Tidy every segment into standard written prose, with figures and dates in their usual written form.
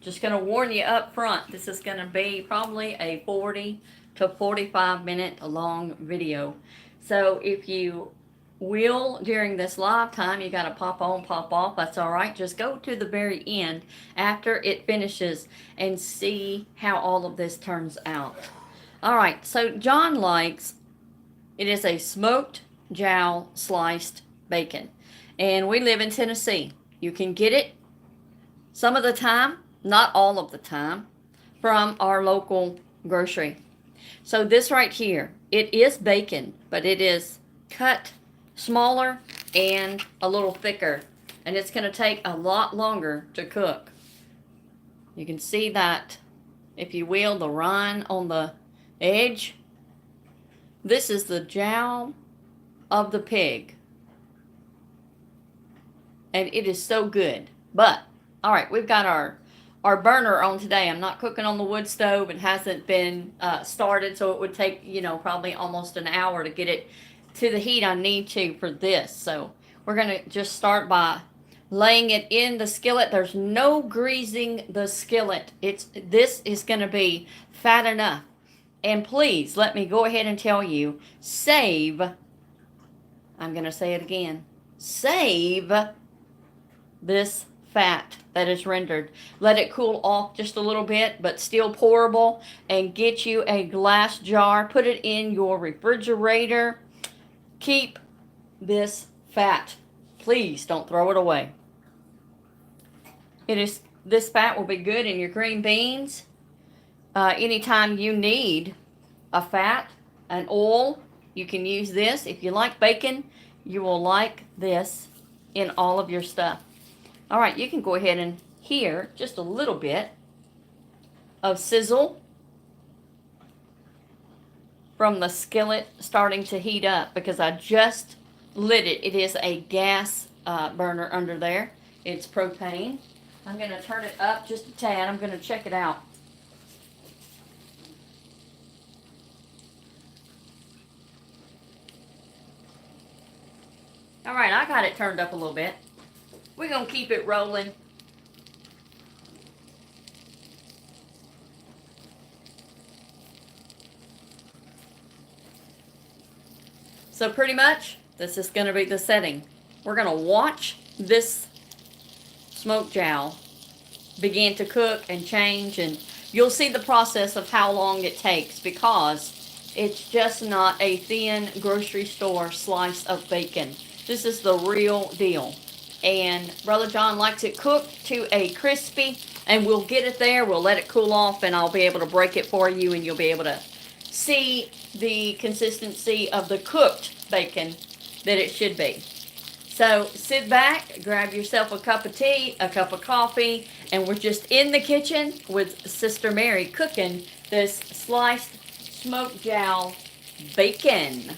Just going to warn you up front, this is going to be probably a 40 to 45 minute long video. So if you will during this live time, you got to pop on, pop off, that's all right. Just go to the very end after it finishes and see how all of this turns out. All right, so John likes, it is a smoked jowl sliced bacon. And we live in Tennessee. You can get it some of the time, not all of the time, from our local grocery. So this right here, it is bacon, but it is cut smaller and a little thicker. And it's going to take a lot longer to cook. You can see that, if you will, the rind on the edge. This is the jowl of the pig. And it is so good. But, all right, we've got our burner on today. I'm not cooking on the wood stove. It hasn't been started, so it would take, probably almost an hour to get it to the heat I need to for this. So we're going to just start by laying it in the skillet. There's no greasing the skillet. This is going to be fat enough. And please, let me go ahead and tell you, save, I'm going to say it again, save this fat that is rendered. Let it cool off just a little bit, but still pourable, and get you a glass jar. Put it in your refrigerator. Keep this fat. Please don't throw it away. This fat will be good in your green beans. Anytime you need a fat, an oil, you can use this. If you like bacon, you will like this in all of your stuff. All right, you can go ahead and hear just a little bit of sizzle from the skillet starting to heat up, because I just lit it. It is a gas burner under there. It's propane. I'm going to turn it up just a tad. I'm going to check it out. All right, I got it turned up a little bit. We're going to keep it rolling. So pretty much, this is going to be the setting. We're going to watch this smoked jowl begin to cook and change, and you'll see the process of how long it takes, because it's just not a thin grocery store slice of bacon. This is the real deal. And Brother John likes it cooked to a crispy, and we'll get it there. We'll let it cool off, and I'll be able to break it for you, and you'll be able to see the consistency of the cooked bacon that it should be. So sit back, grab yourself a cup of tea, a cup of coffee, and we're just in the kitchen with Sister Mary cooking this sliced smoked jowl bacon.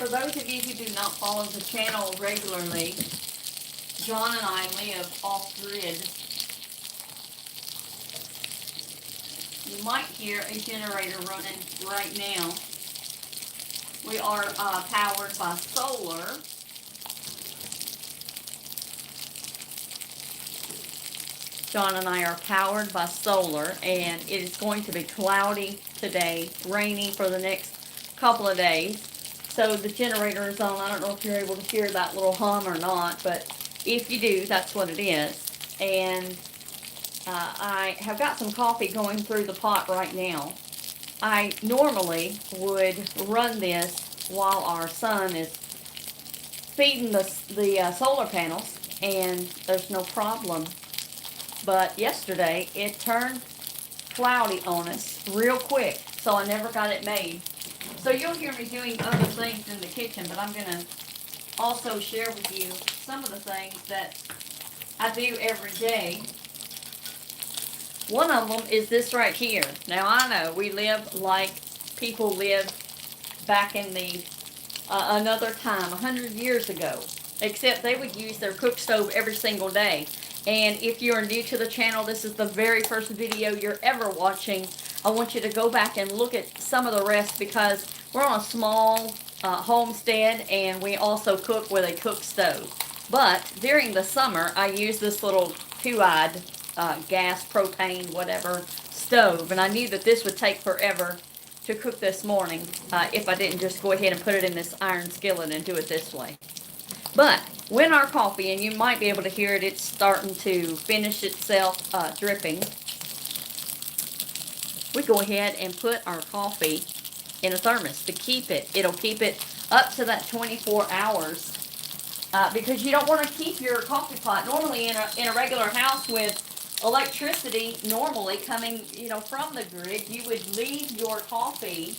For those of you who do not follow the channel regularly, John and I live off-grid. You might hear a generator running right now. We are powered by solar. John and I are powered by solar, and it is going to be cloudy today, rainy for the next couple of days. So the generator is on. I don't know if you're able to hear that little hum or not, but if you do, that's what it is. And I have got some coffee going through the pot right now. I normally would run this while our son is feeding the solar panels, and there's no problem. But yesterday, it turned cloudy on us real quick, so I never got it made. So you'll hear me doing other things in the kitchen, but I'm going to also share with you some of the things that I do every day. One of them is this right here. Now, I know we live like people lived back in the another time, 100 years ago, except they would use their cook stove every single day. And if you're new to the channel, this is the very first video you're ever watching. I want you to go back and look at some of the rest, because we're on a small homestead, and we also cook with a cook stove. But during the summer, I use this little two-eyed gas, propane, whatever stove. And I knew that this would take forever to cook this morning if I didn't just go ahead and put it in this iron skillet and do it this way. But when our coffee, and you might be able to hear it, it's starting to finish itself dripping, we go ahead and put our coffee in a thermos to keep it. It'll keep it up to that 24 hours because you don't want to keep your coffee pot. Normally in a regular house with electricity normally coming, from the grid, you would leave your coffee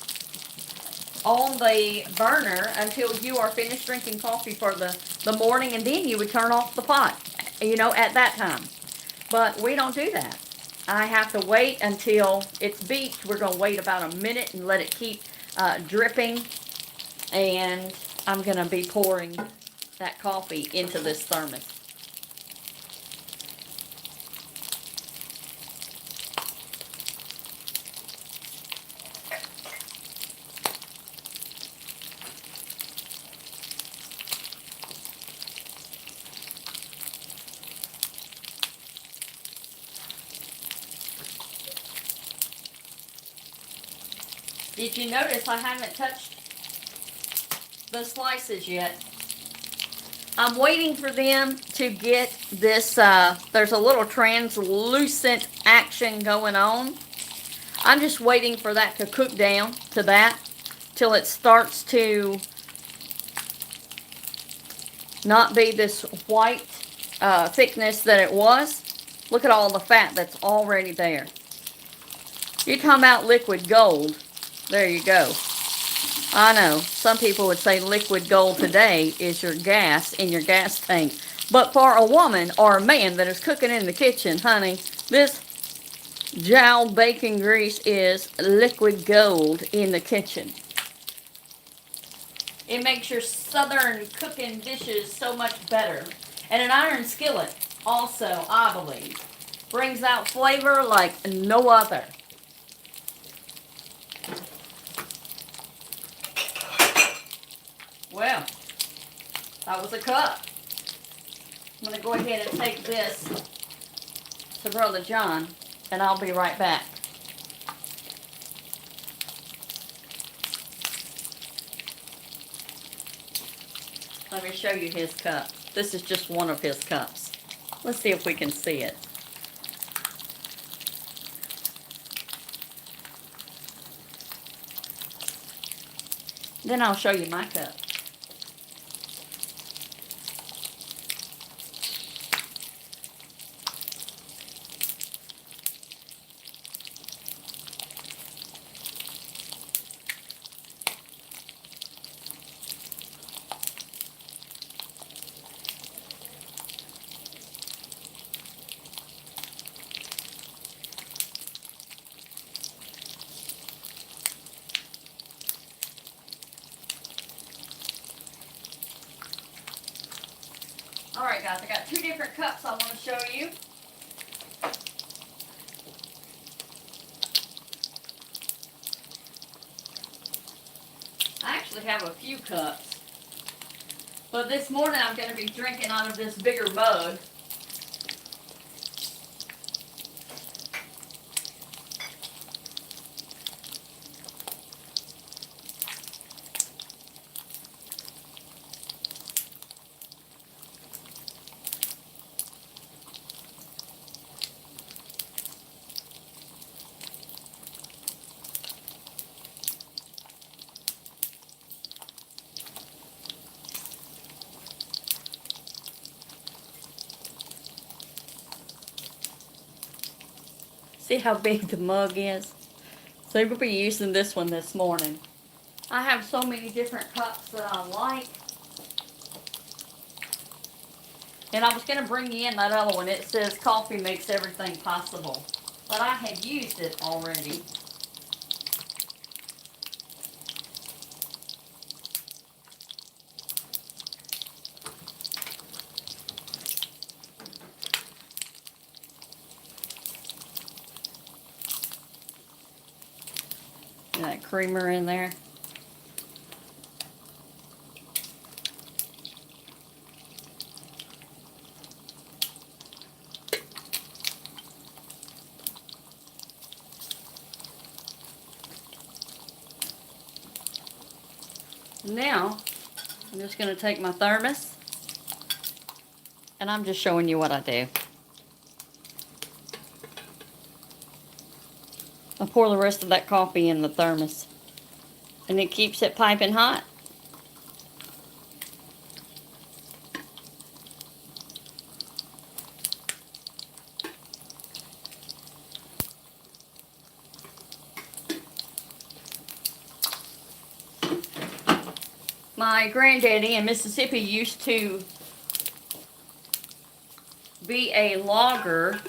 on the burner until you are finished drinking coffee for the morning, and then you would turn off the pot, at that time. But we don't do that. I have to wait until it's beaked. We're going to wait about a minute and let it keep dripping, and I'm going to be pouring that coffee into this thermos. Did you notice I haven't touched the slices yet? I'm waiting for them to get this, there's a little translucent action going on. I'm just waiting for that to cook down to that till it starts to not be this white thickness that it was. Look at all the fat that's already there. You're talking about liquid gold. There you go. I know, some people would say liquid gold today is your gas in your gas tank. But for a woman or a man that is cooking in the kitchen, honey, this jowl bacon grease is liquid gold in the kitchen. It makes your southern cooking dishes so much better. And an iron skillet also, I believe, brings out flavor like no other. Well, that was a cup. I'm going to go ahead and take this to Brother John, and I'll be right back. Let me show you his cup. This is just one of his cups. Let's see if we can see it. Then I'll show you my cup. Alright guys, I got 2 different cups I want to show you. I actually have a few cups. But this morning I'm going to be drinking out of this bigger mug. See how big the mug is? So we'll be using this one this morning. I have so many different cups that I like. And I was going to bring you in that other one. It says coffee makes everything possible. But I had used it already. That creamer in there. Now, I'm just going to take my thermos, and I'm just showing you what I do. I pour the rest of that coffee in the thermos, and it keeps it piping hot. My granddaddy in Mississippi used to be a logger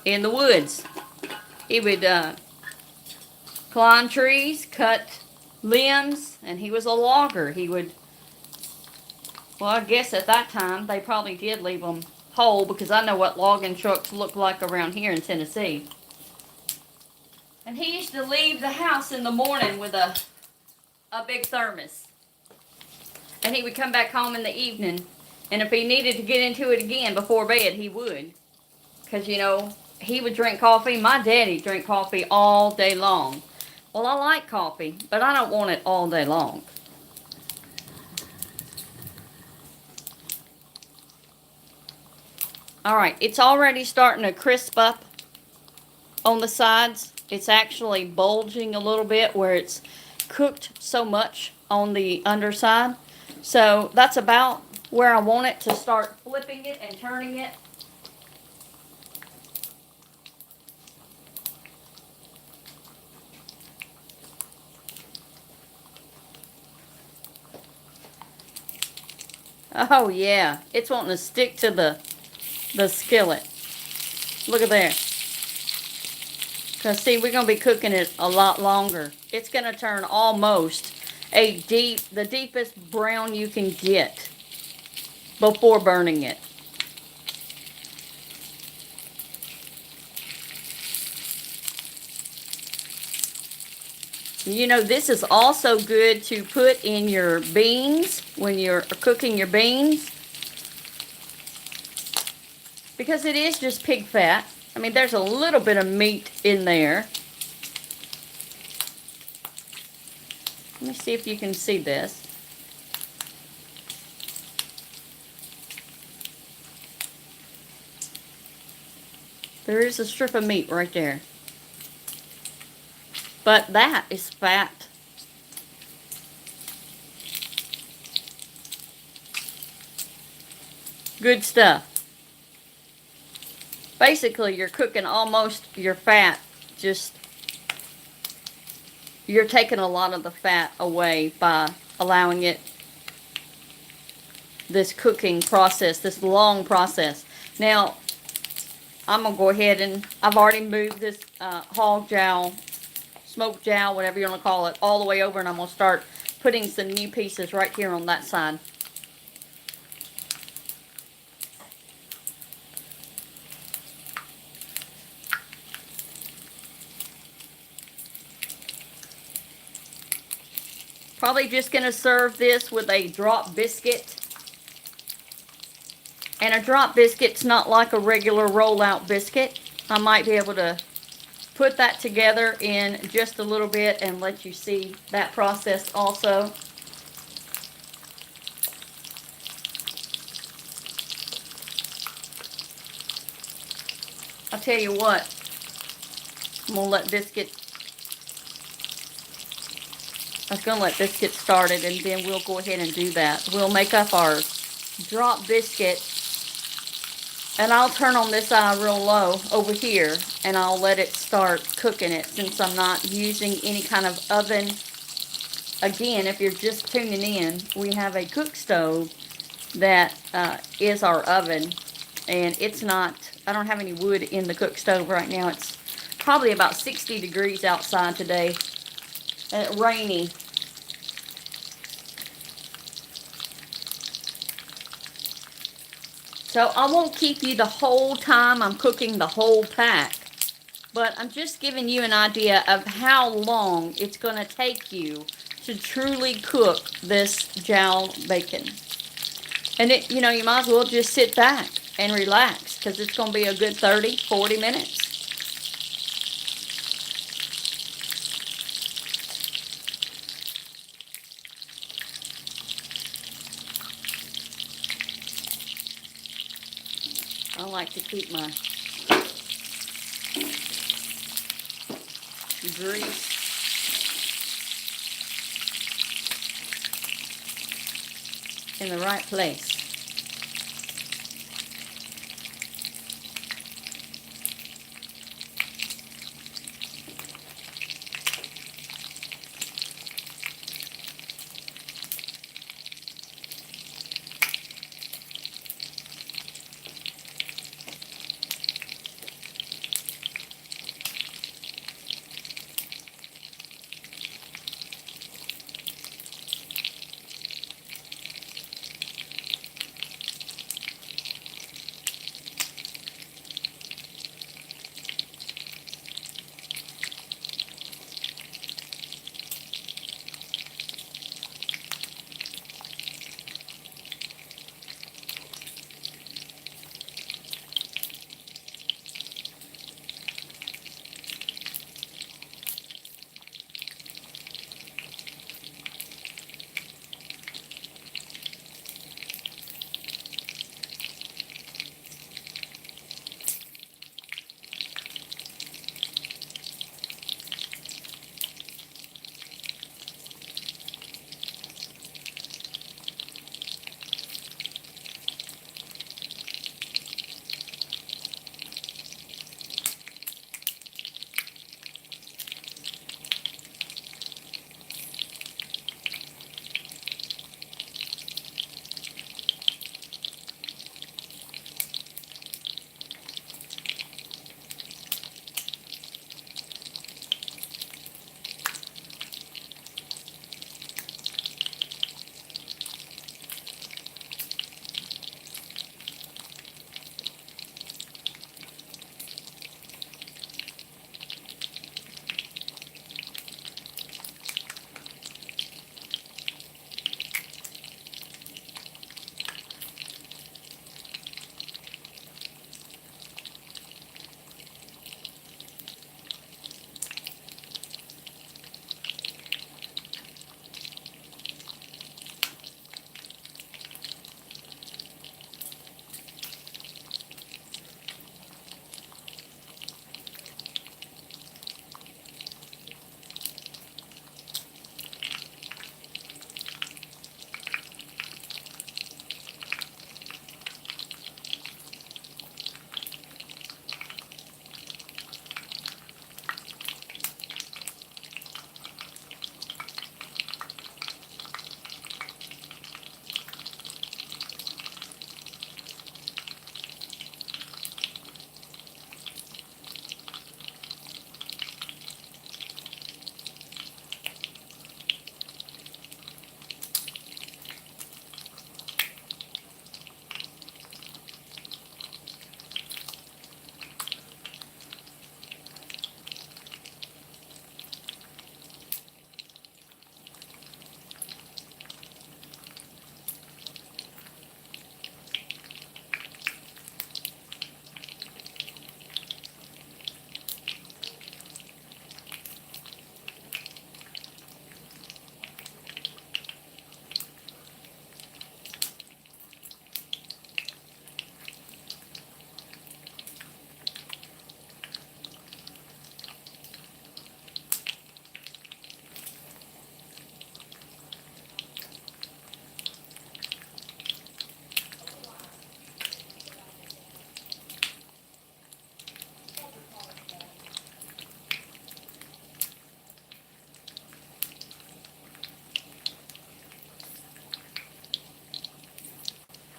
in the woods. He would climb trees, cut limbs, and he was a logger. He would, well, I guess at that time they probably did leave them whole, because I know what logging trucks look like around here in Tennessee. And he used to leave the house in the morning with a big thermos. And he would come back home in the evening, and if he needed to get into it again before bed, he would. Because, you know, he would drink coffee. My daddy drank coffee all day long. Well, I like coffee, but I don't want it all day long. Alright, it's already starting to crisp up on the sides. It's actually bulging a little bit where it's cooked so much on the underside. So that's about where I want it to start flipping it and turning it. Oh yeah, it's wanting to stick to the skillet. Look at there. Because see, we're going to be cooking it a lot longer. It's going to turn almost the deepest brown you can get before burning it. You know, this is also good to put in your beans when you're cooking your beans, because it is just pig fat. I mean, there's a little bit of meat in there. Let me see if you can see this. There is a strip of meat right there. But that is fat. Good stuff. Basically, you're cooking almost your fat, you're taking a lot of the fat away by allowing it this cooking process, this long process. Now, I'm going to go ahead and I've already moved this hog jowl, smoked jowl, whatever you want to call it, all the way over, and I'm going to start putting some new pieces right here on that side. Probably just going to serve this with a drop biscuit. And a drop biscuit's not like a regular rollout biscuit. I might be able to put that together in just a little bit and let you see that process also. I'll tell you what, I'm going to let this get, I was going to let this get started, and then we'll go ahead and do that. We'll make up our drop biscuit, and I'll turn on this eye real low over here, and I'll let it start cooking it since I'm not using any kind of oven. Again, if you're just tuning in, we have a cook stove that is our oven, and it's not, I don't have any wood in the cook stove right now. It's probably about 60 degrees outside today, and rainy. So I won't keep you the whole time I'm cooking the whole pack, but I'm just giving you an idea of how long it's going to take you to truly cook this jowl bacon. And it, you know, you might as well just sit back and relax, because it's going to be a good 30, 40 minutes. I like to keep my grease in the right place.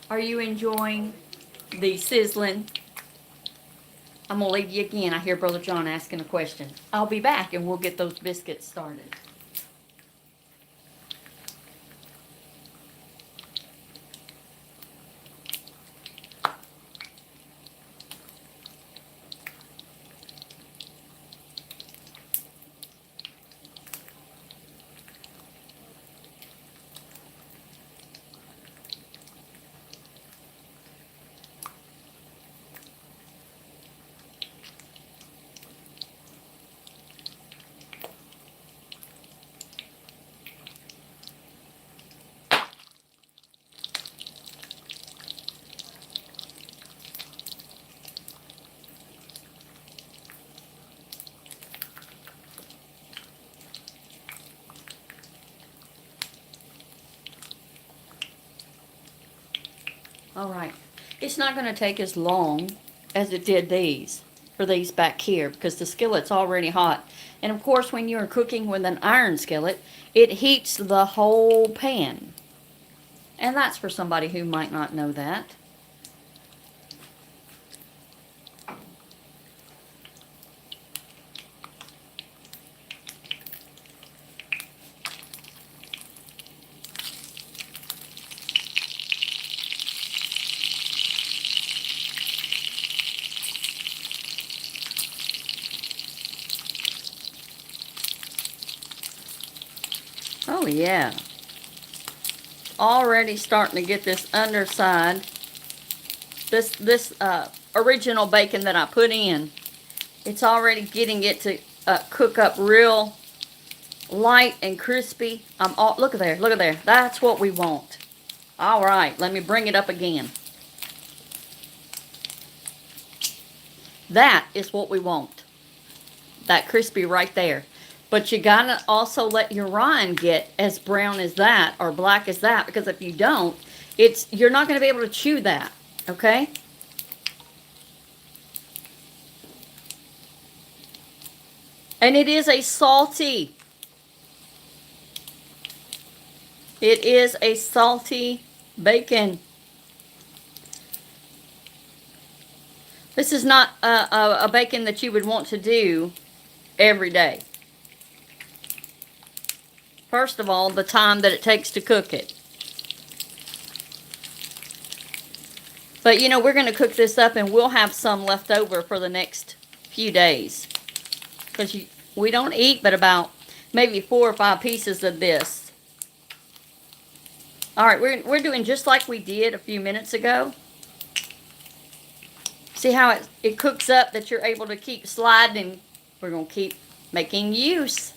Are you enjoying the sizzling? I'm going to leave you again. I hear Brother John asking a question. I'll be back and we'll get those biscuits started. All right. It's not going to take as long as it did these, for these back here, because the skillet's already hot. And of course, when you're cooking with an iron skillet, it heats the whole pan. And that's for somebody who might not know that. Oh yeah. Already starting to get this underside. This original bacon that I put in, it's already getting it to cook up real light and crispy. Look at there, look at there. That's what we want. All right, let me bring it up again. That is what we want. That crispy right there. But you gotta also let your rind get as brown as that or black as that, because if you don't, you're not gonna be able to chew that, okay? And it is a salty. It is a salty bacon. This is not a bacon that you would want to do every day. First of all, the time that it takes to cook it. But, you know, we're going to cook this up and we'll have some left over for the next few days. Because we don't eat but about maybe 4 or 5 pieces of this. Alright, we're doing just like we did a few minutes ago. See how it cooks up, that you're able to keep sliding. We're going to keep making use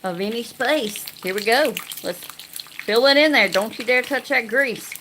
of any space. Here we go. Let's fill it in there. Don't you dare touch that grease.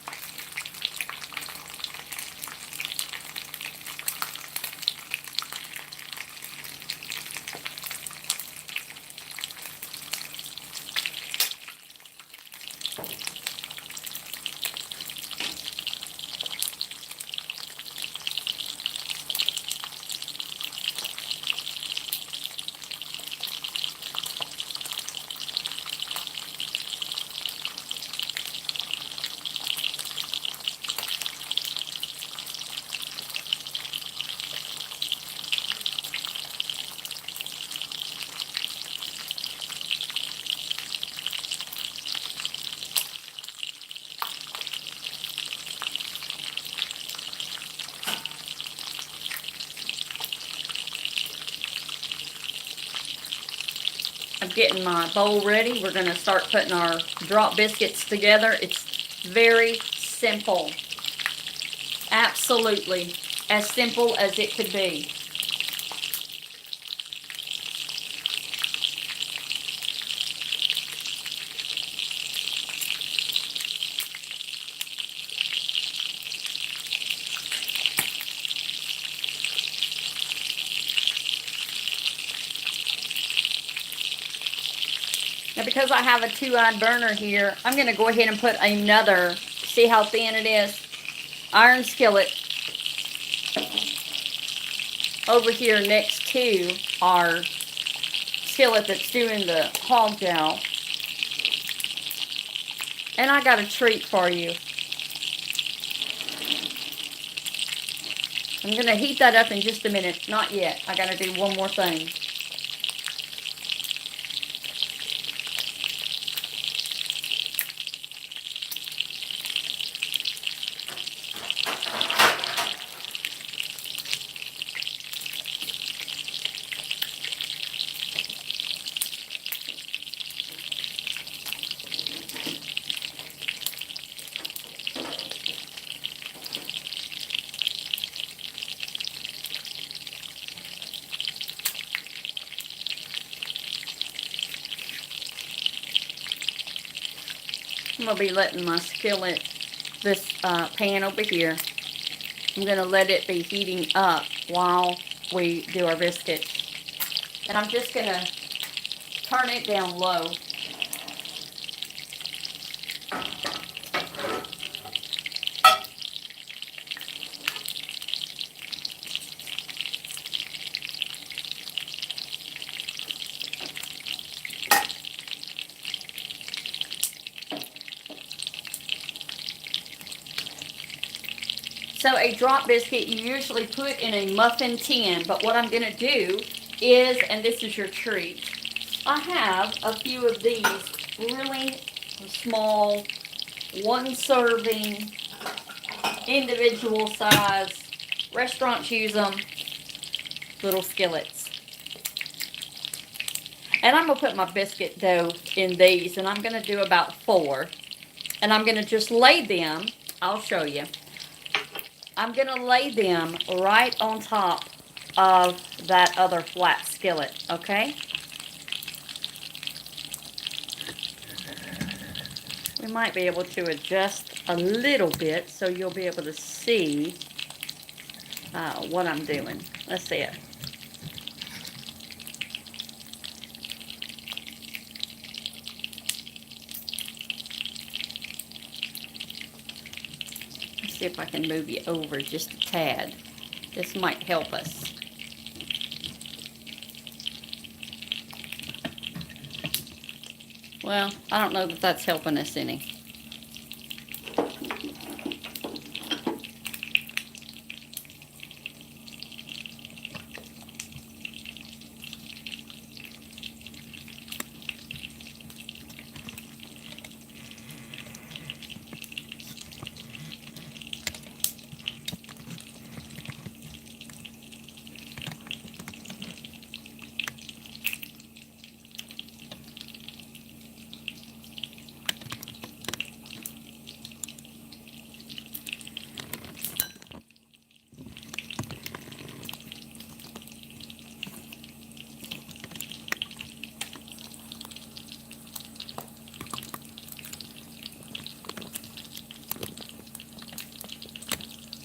I'm getting my bowl ready. We're going to start putting our drop biscuits together. It's very simple. Absolutely as simple as it could be. Now, because I have a 2-eyed burner here, I'm going to go ahead and put another, see how thin it is, iron skillet over here next to our skillet that's doing the hog jowl. And I got a treat for you. I'm going to heat that up in just a minute. Not yet. I got to do one more thing. I'm going to be letting my skillet, this pan over here, I'm going to let it be heating up while we do our biscuits. And I'm just going to turn it down low. So a drop biscuit you usually put in a muffin tin, but what I'm going to do is, and this is your treat, I have a few of these really small, one serving, individual size, restaurants use them, little skillets. And I'm going to put my biscuit dough in these, and I'm going to do about 4. And I'm going to just lay them, I'll show you. I'm going to lay them right on top of that other flat skillet, okay? We might be able to adjust a little bit so you'll be able to see what I'm doing. Let's see it. See if I can move you over just a tad. This might help us. Well, I don't know that that's helping us any.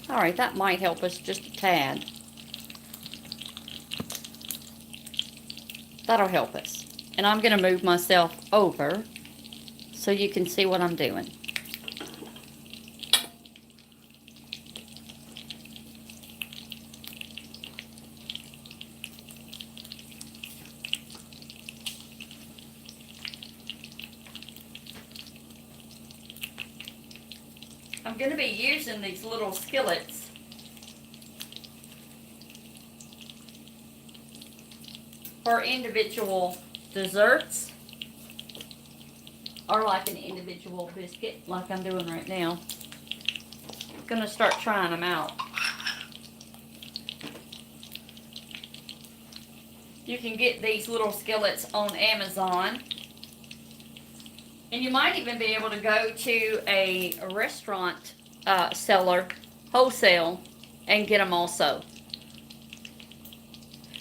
All right, that might help us just a tad. That'll help us. And I'm going to move myself over so you can see what I'm doing. I'm going to be using these little skillets for individual desserts or like an individual biscuit like I'm doing right now. I'm going to start trying them out. You can get these little skillets on Amazon. And you might even be able to go to a restaurant seller, wholesale, and get them also.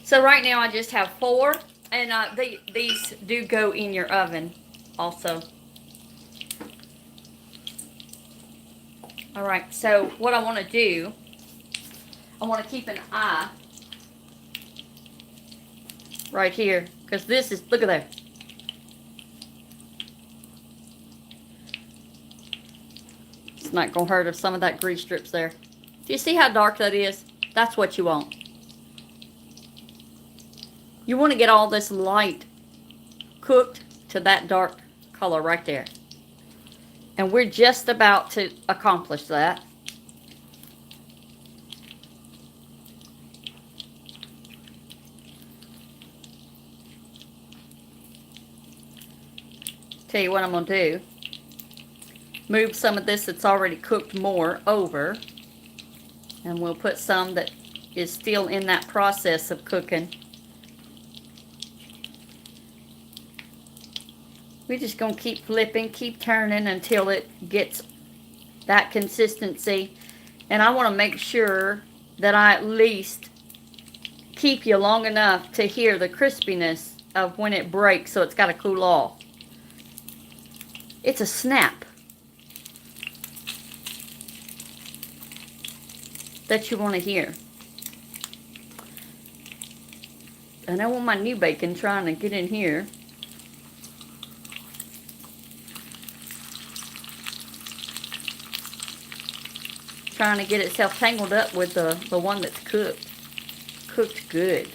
So right now I just have 4, and these do go in your oven also. All right, so what I want to do, I want to keep an eye right here, because this is, look at that. It's not going to hurt if some of that grease strips there. Do you see how dark that is? That's what you want. You want to get all this light cooked to that dark color right there. And we're just about to accomplish that. Tell you what I'm going to do. Move some of this that's already cooked more over. And we'll put some that is still in that process of cooking. We're just going to keep flipping, keep turning until it gets that consistency. And I want to make sure that I at least keep you long enough to hear the crispiness of when it breaks, so it's got to cool off. It's a snap that you want to hear. And I want my new bacon trying to get in here. Trying to get itself tangled up with the one that's cooked. Cooked good.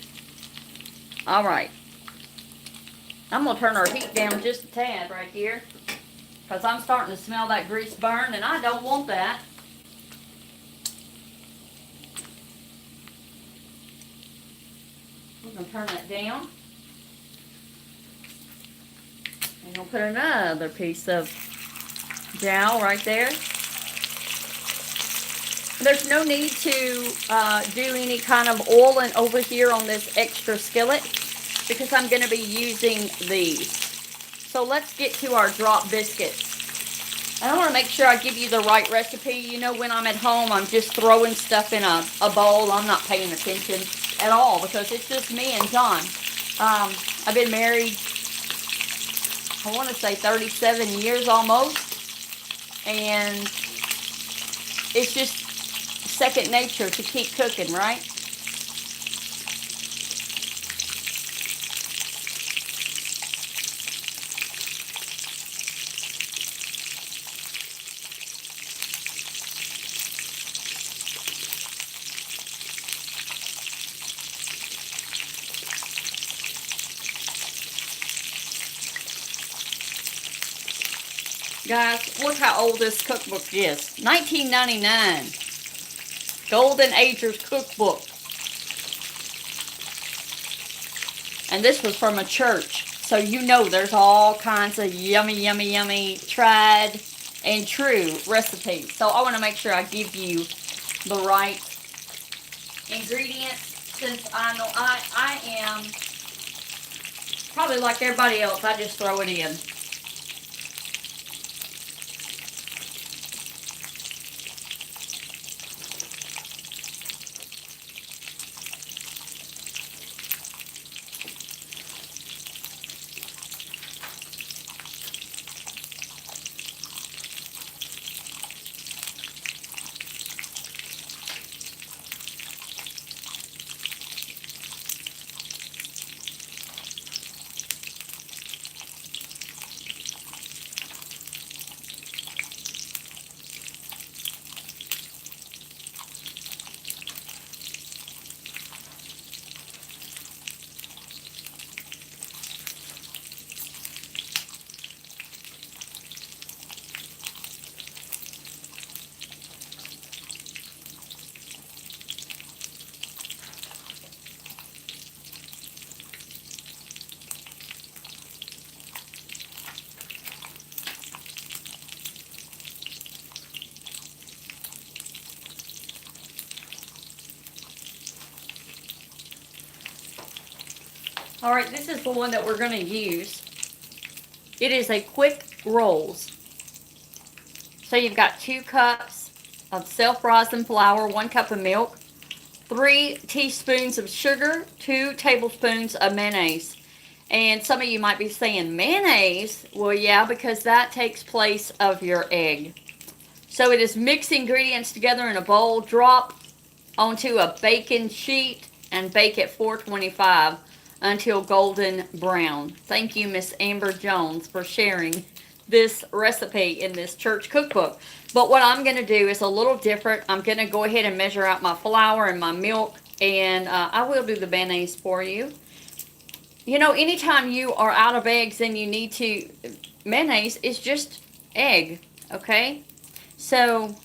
Alright. I'm going to turn our heat down just a tad right here. Because I'm starting to smell that grease burn, and I don't want that. I'm going to turn that down. And I'll put another piece of jowl right there. There's no need to do any kind of oiling over here on this extra skillet because I'm going to be using these. So let's get to our drop biscuits. And I want to make sure I give you the right recipe. You know, when I'm at home, I'm just throwing stuff in a bowl. I'm not paying attention at all because it's just me and John. I've been married, I want to say 37 years almost. And it's just second nature to keep cooking, right? Guys, look how old this cookbook is. 1999. Golden Ager's cookbook. And this was from a church. So you know there's all kinds of yummy, yummy, yummy, tried and true recipes. So I want to make sure I give you the right ingredients. Since I know I am probably like everybody else, I just throw it in. Alright, this is the one that we're going to use. It is a quick rolls. So you've got 2 cups of self-rising flour, 1 cup of milk, 3 teaspoons of sugar, 2 tablespoons of mayonnaise. And some of you might be saying, mayonnaise? Well, yeah, because that takes place of your egg. So it is mix ingredients together in a bowl, drop onto a baking sheet, and bake at 425 until golden brown. Thank you, Miss Amber Jones, for sharing this recipe in this church cookbook. But what I'm going to do is a little different. I'm going to go ahead and measure out my flour and my milk, and I will do the mayonnaise for you. You know, anytime you are out of eggs and you need to, mayonnaise is just egg, okay? So,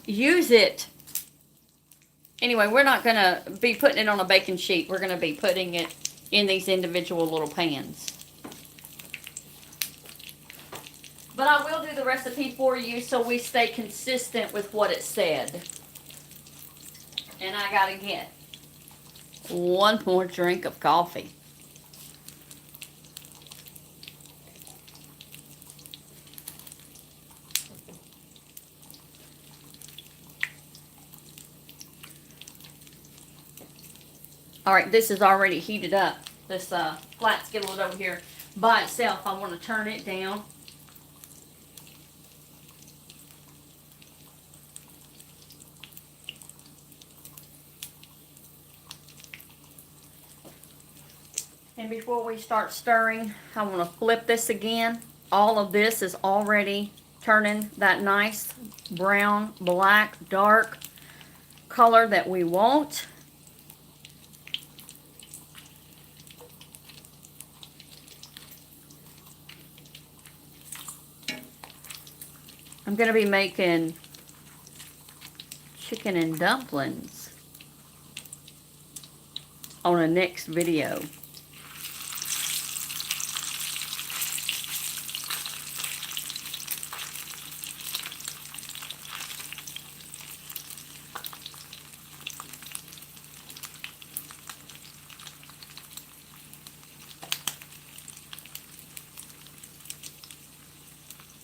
use it. Anyway, we're not going to be putting it on a baking sheet. We're going to be putting it in these individual little pans. But I will do the recipe for you so we stay consistent with what it said. And I got to get one more drink of coffee. All right, this is already heated up. This flat skillet over here by itself. I want to turn it down. And before we start stirring, I want to flip this again. All of this is already turning that nice brown, black, dark color that we want. I'm going to be making chicken and dumplings on a next video.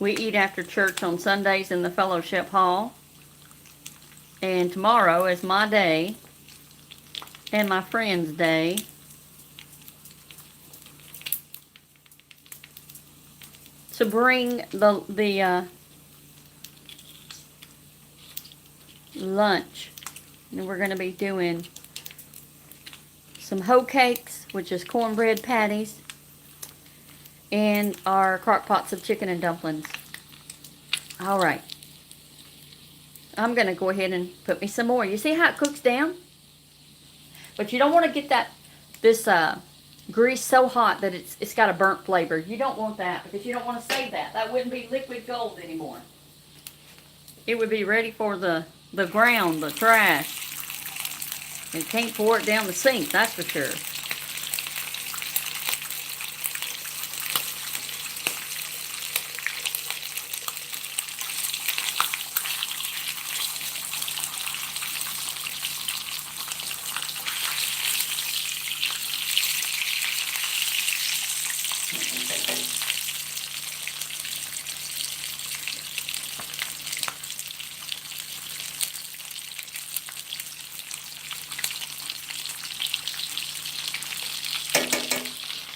We eat after church on Sundays in the fellowship hall. And tomorrow is my day and my friend's day. To bring the lunch. And we're going to be doing some hoe cakes, which is cornbread patties, and our crock pots of chicken and dumplings. All right. I'm going to go ahead and put me some more. You see how it cooks down? But you don't want to get this grease so hot that it's got a burnt flavor. You don't want that because you don't want to save that. That wouldn't be liquid gold anymore. It would be ready for the ground, the trash. You can't pour it down the sink, that's for sure.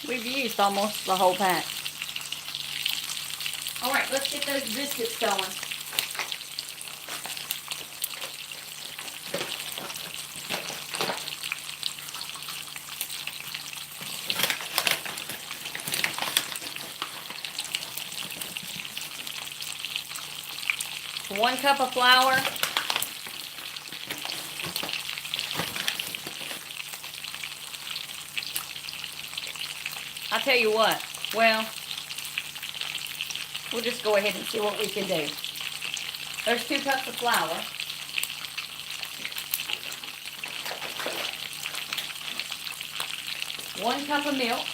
We've used almost the whole pack. All right, let's get those biscuits going. One cup of flour. I'll tell you what, well, we'll just go ahead and see what we can do. There's 2 cups of flour. 1 cup of milk.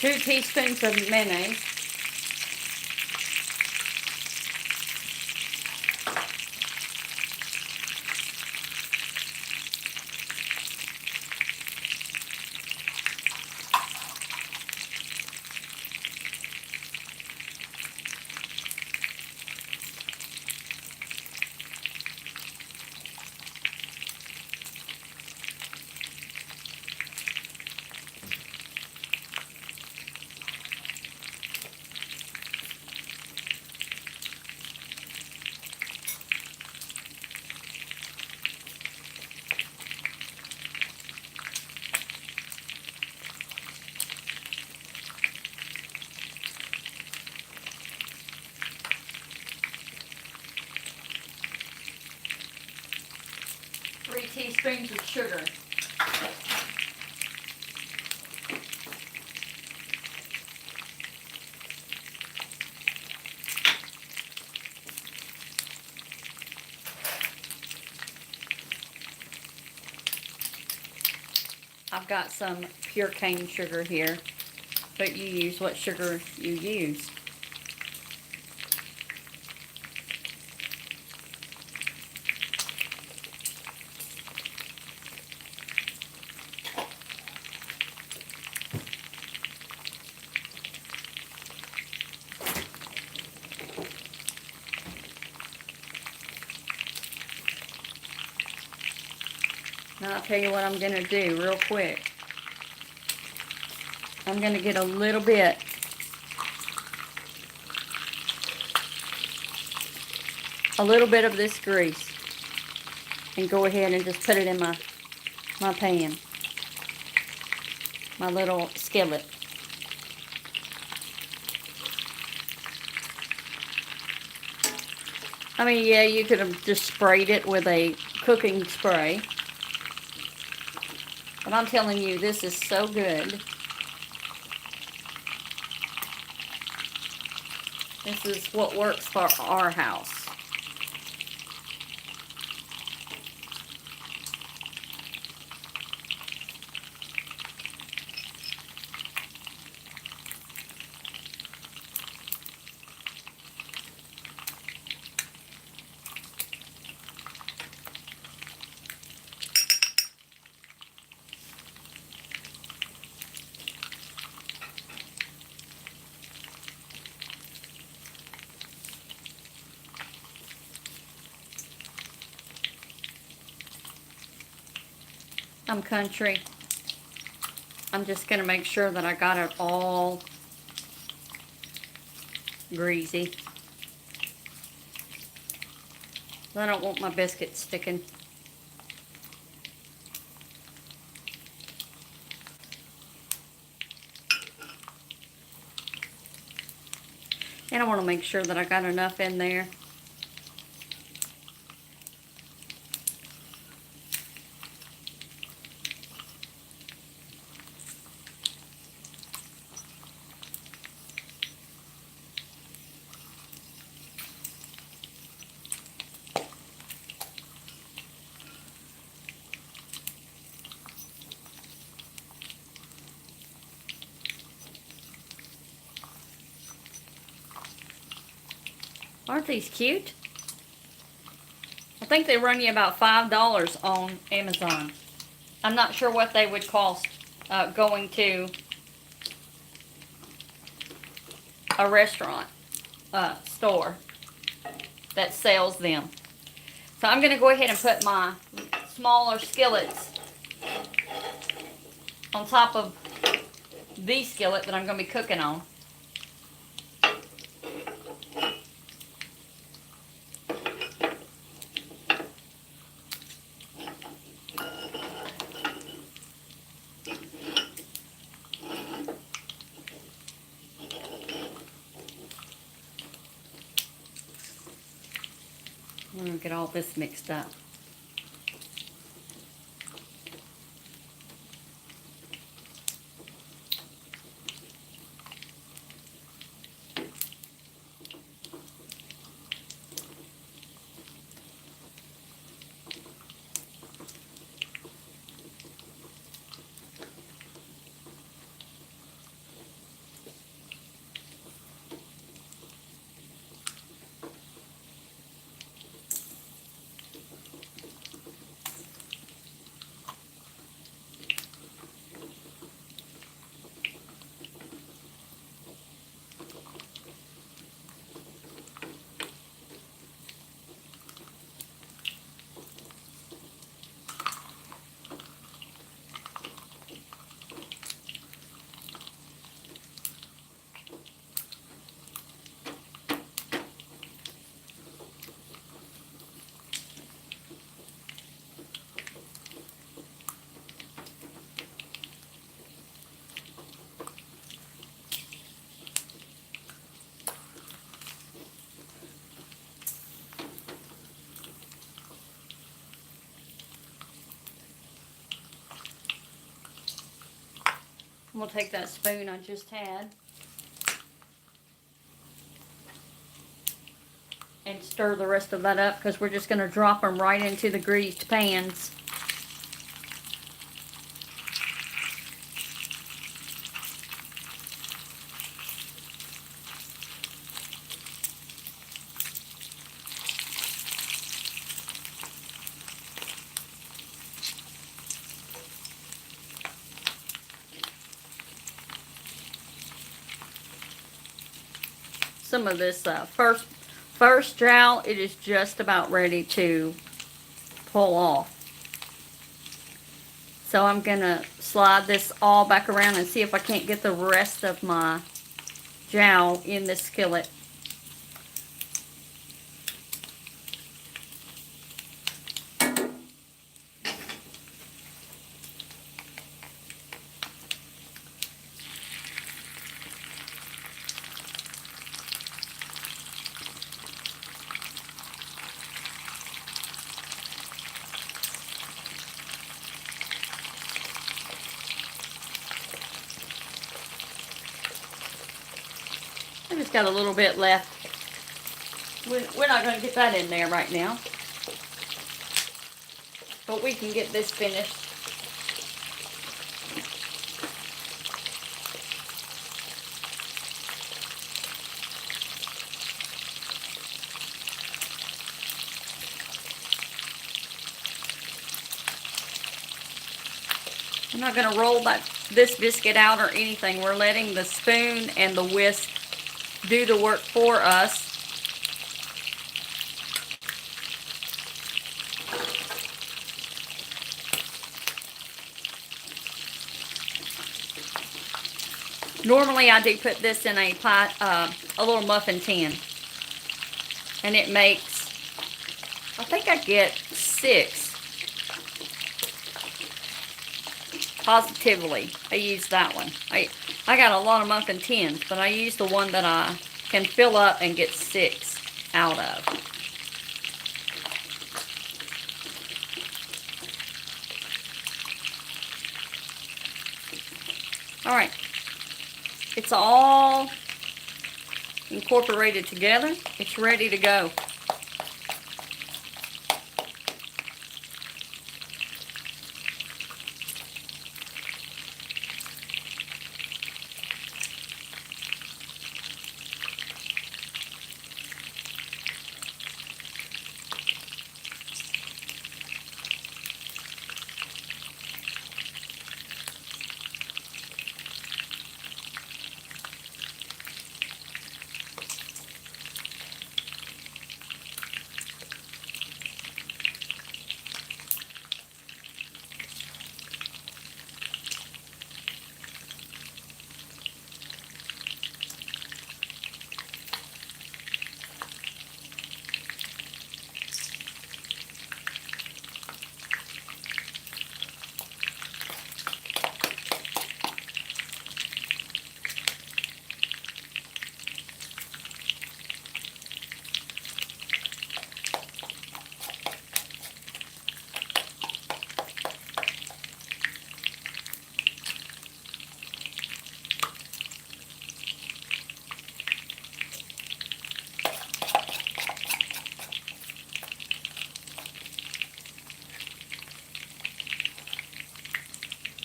2 teaspoons of mayonnaise. Three teaspoons of sugar. I've got some pure cane sugar here, but you use what sugar you use. Now I'll tell you what I'm going to do real quick. I'm going to get a little bit of this grease and go ahead and just put it in my pan, my little skillet. I mean, yeah, you could have just sprayed it with a cooking spray. But I'm telling you, this is so good. This is what works for our house. I'm country. I'm just going to make sure that I got it all greasy. I don't want my biscuits sticking. And I want to make sure that I got enough in there. Aren't these cute? I think they run you about $5 on Amazon. I'm not sure what they would cost going to a restaurant store that sells them. So I'm going to go ahead and put my smaller skillets on top of the skillet that I'm going to be cooking on. I'm going to get all this mixed up. We'll take that spoon I just had and stir the rest of that up, because we're just going to drop them right into the greased pans. Some of this first jowl, it is just about ready to pull off. So I'm gonna slide this all back around and see if I can't get the rest of my jowl in this skillet. I just got a little bit left. We're not going to get that in there right now, but we can get this finished. I'm not going to roll this biscuit out or anything. We're letting the spoon and the whisk do the work for us. Normally I do put this in a little muffin tin, and it makes, I think I get 6. Positively, I use that one. I got a lot of muffin tins, but I use the one that I can fill up and get 6 out of. Alright, it's all incorporated together. It's ready to go.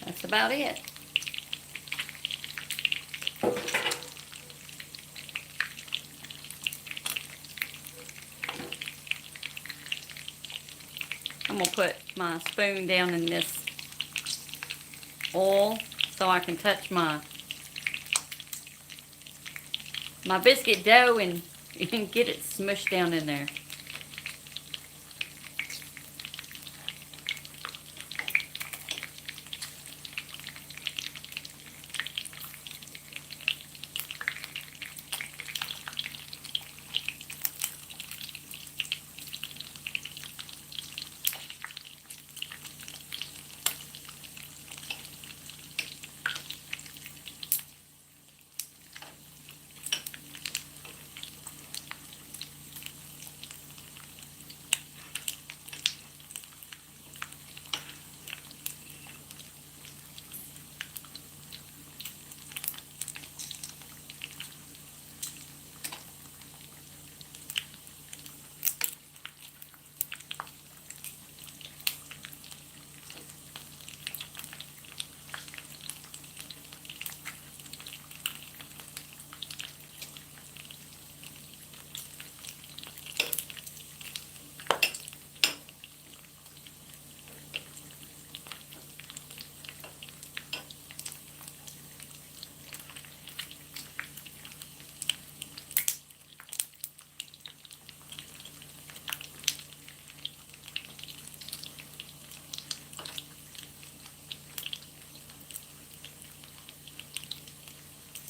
That's about it. I'm going to put my spoon down in this oil so I can touch my biscuit dough and get it smushed down in there.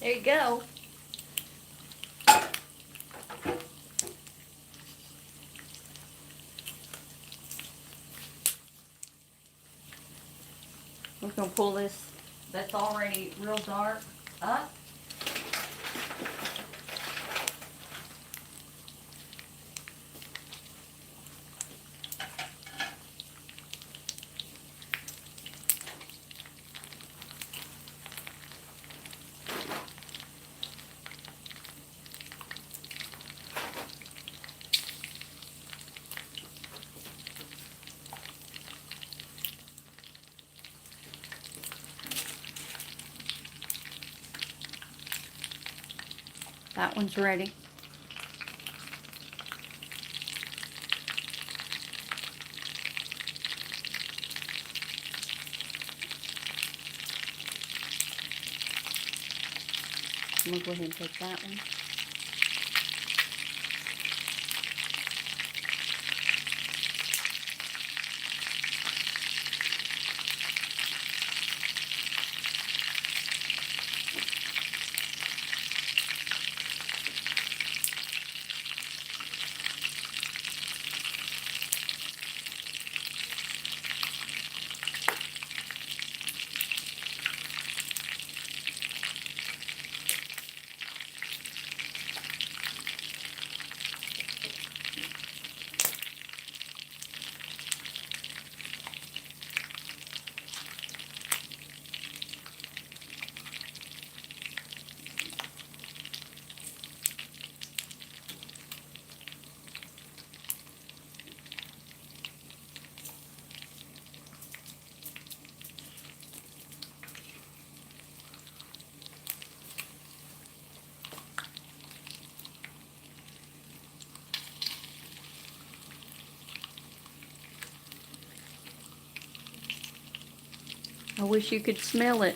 There you go. We're going to pull this that's already real dark up. That one's ready. I'm going to go ahead and take that one. I wish you could smell it.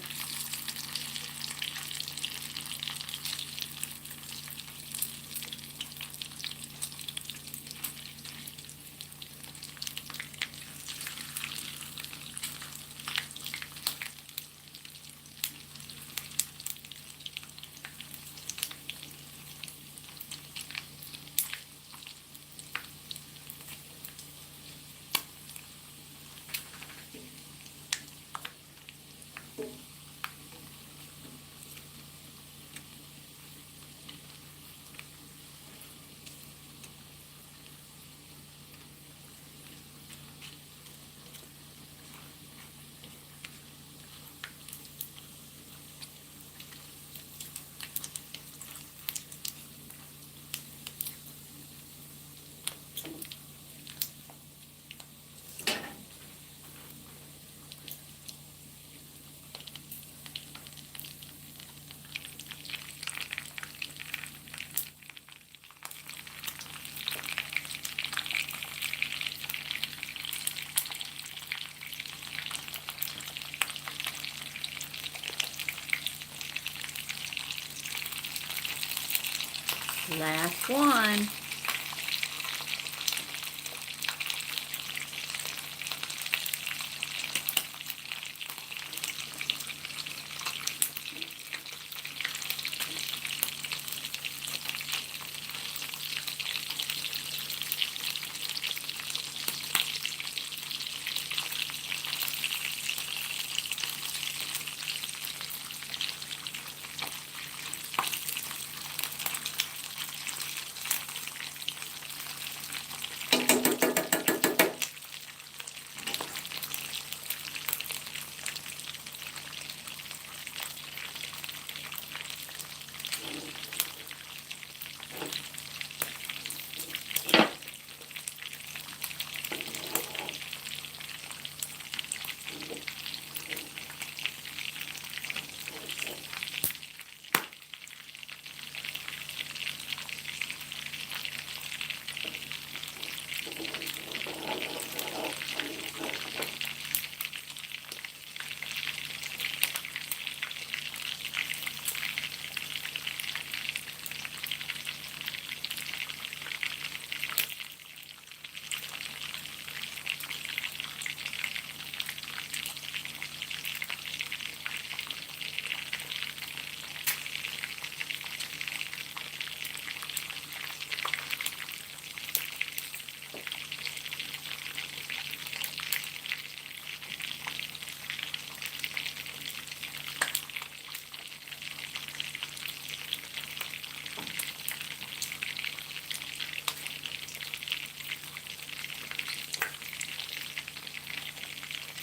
Last one.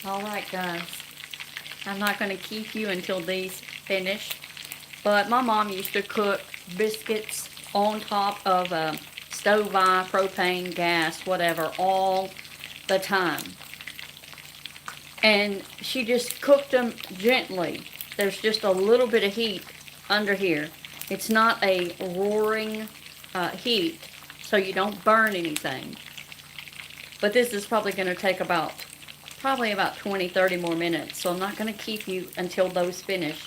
All right, guys. I'm not going to keep you until these finish. But my mom used to cook biscuits on top of a stove, propane, gas, whatever, all the time. And she just cooked them gently. There's just a little bit of heat under here. It's not a roaring heat, so you don't burn anything. But this is probably going to take about 20, 30 more minutes. So I'm not going to keep you until those finish.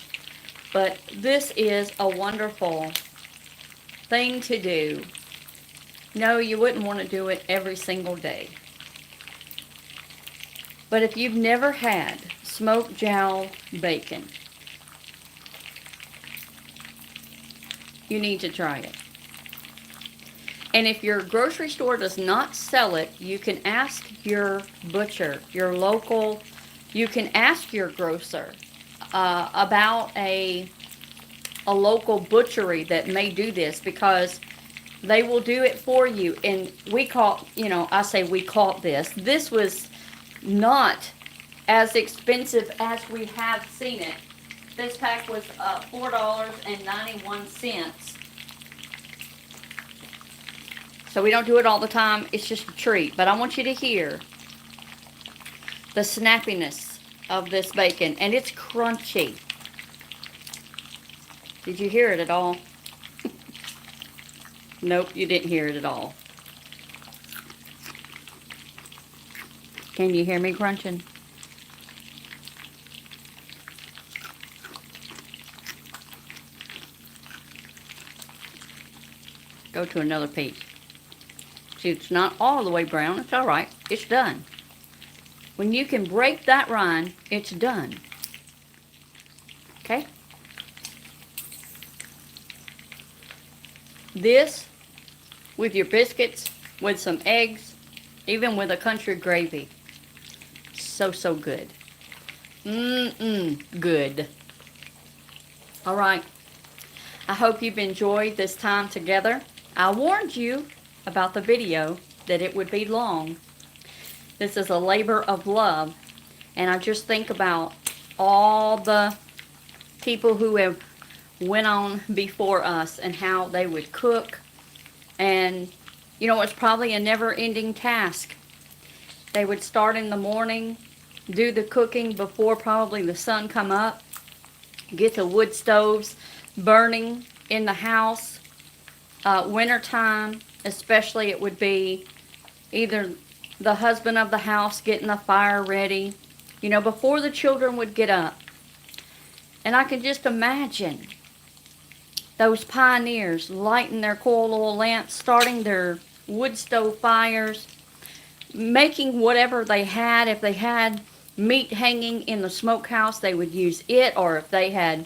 But this is a wonderful thing to do. No, you wouldn't want to do it every single day. But if you've never had smoked jowl bacon, you need to try it. And if your grocery store does not sell it, you can ask your butcher, your local, you can ask your grocer about a local butchery that may do this, because they will do it for you. And we caught, I say we caught this. This was not as expensive as we have seen it. This pack was $4.91. So we don't do it all the time. It's just a treat. But I want you to hear the snappiness of this bacon. And it's crunchy. Did you hear it at all? Nope, you didn't hear it at all. Can you hear me crunching? Go to another piece. See, it's not all the way brown. It's all right. It's done. When you can break that rind, it's done. Okay? This, with your biscuits, with some eggs, even with a country gravy. So, so good. Good. All right. I hope you've enjoyed this time together. I warned you about the video that it would be long. This is a labor of love. And I just think about all the people who have went on before us and how they would cook. And, it's probably a never-ending task. They would start in the morning, do the cooking before probably the sun come up, get the wood stoves burning in the house. Wintertime, especially, it would be either the husband of the house getting the fire ready, before the children would get up. And I can just imagine those pioneers lighting their coal oil lamps, starting their wood stove fires, making whatever they had. If they had meat hanging in the smokehouse, they would use it. Or if they had,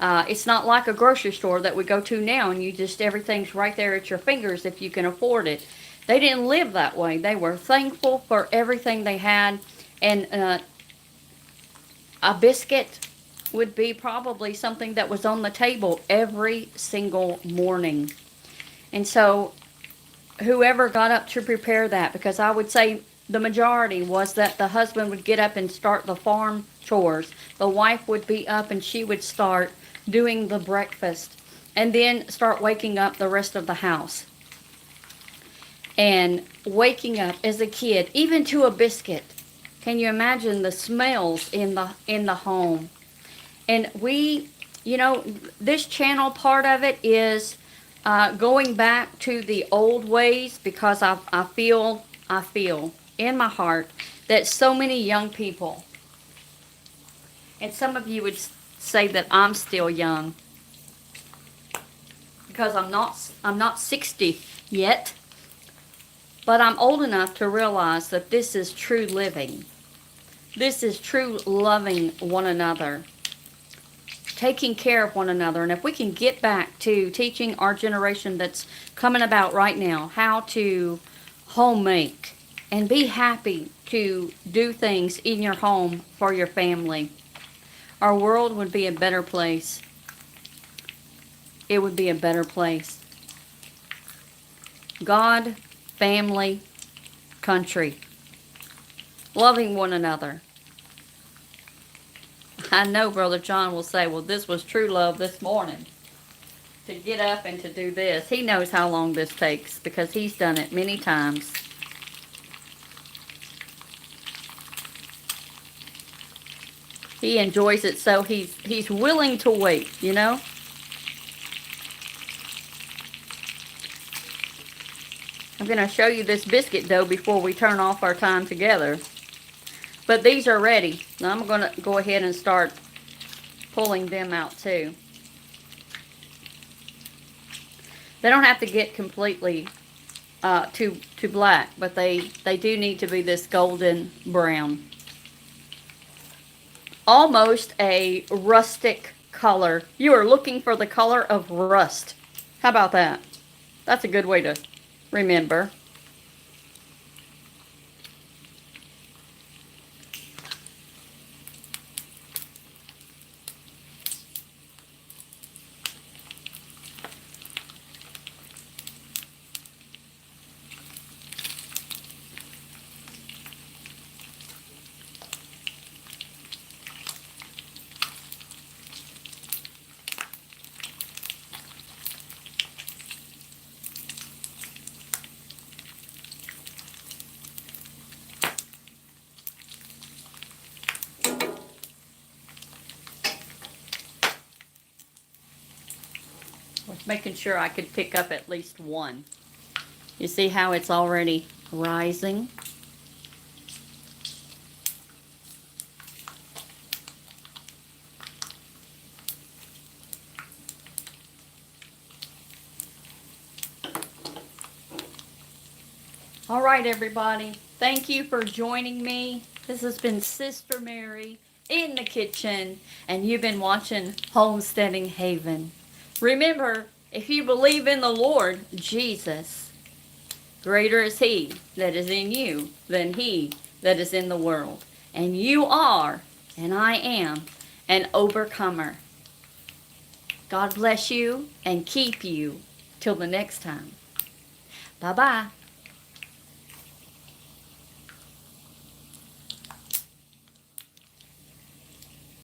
it's not like a grocery store that we go to now and everything's right there at your fingers if you can afford it. They didn't live that way. They were thankful for everything they had. And a biscuit would be probably something that was on the table every single morning. And so whoever got up to prepare that, because I would say the majority was that the husband would get up and start the farm chores. The wife would be up and she would start doing the breakfast and then start waking up the rest of the house. And waking up as a kid, even to a biscuit. Can you imagine the smells in the home? And we, this channel, part of it is going back to the old ways, because I feel in my heart that so many young people, and some of you would say that I'm still young, because I'm not 60 yet, but I'm old enough to realize that this is true living. This is true loving one another, taking care of one another. And if we can get back to teaching our generation that's coming about right now how to home make and be happy to do things in your home for your family, our world would be a better place. It would be a better place. God, family, country, loving one another. I know Brother John will say, well, this was true love this morning. To get up and to do this. He knows how long this takes because he's done it many times. He enjoys it, so he's willing to wait, you know? I'm going to show you this biscuit dough before we turn off our time together. But these are ready. Now I'm going to go ahead and start pulling them out too. They don't have to get completely too black, but they do need to be this golden brown. Almost a rustic color. You are looking for the color of rust. How about that? That's a good way to remember. Was making sure I could pick up at least one. You see how it's already rising? All right, everybody. Thank you for joining me. This has been Sister Mary in the kitchen, and you've been watching Homesteading Haven. Remember, if you believe in the Lord Jesus, greater is He that is in you than he that is in the world. And you are, and I am, an overcomer. God bless you and keep you till the next time. Bye-bye.